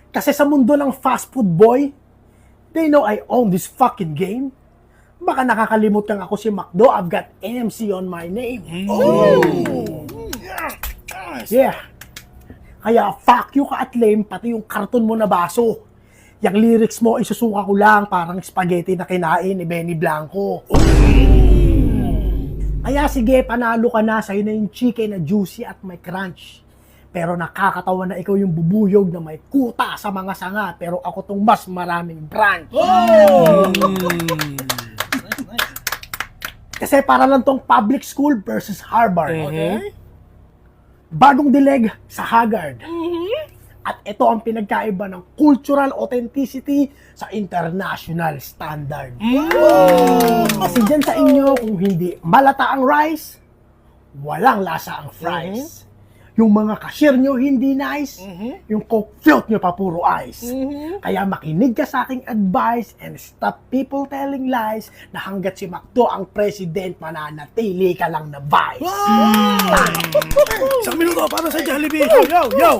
Kasi sa mundo ng fast food boy, they know I own this fucking game. Baka nakakalimutan ako si McDo. I've got MC on my name. Yeah. Kaya fuck you ka at lame, pati yung karton mo na baso. Yung lyrics mo, isusuka ko lang parang spaghetti na kinain ni Benny Blanco. Kaya sige, panalo ka na. Sa'yo na yung chicken na juicy at may crunch. Pero nakakatawa na ikaw yung bubuyog na may kuta sa mga sanga. Pero ako tong mas maraming branch. Kasi para lang tong public school versus Harvard. Okay. Bagong dileg sa Haggard. At ito ang pinagkaiba ng cultural authenticity sa international standard. Kasi dyan sa inyo, kung hindi malata ang rice, walang lasa ang fries. Yung mga cashier nyo hindi nice, yung coke float nyo pa puro ice. Kaya makinig ka sa aking advice and stop people telling lies na hanggat si McDo ang president, mananatili ka lang na vice. Isang minuto para sa Jollibee. Yo!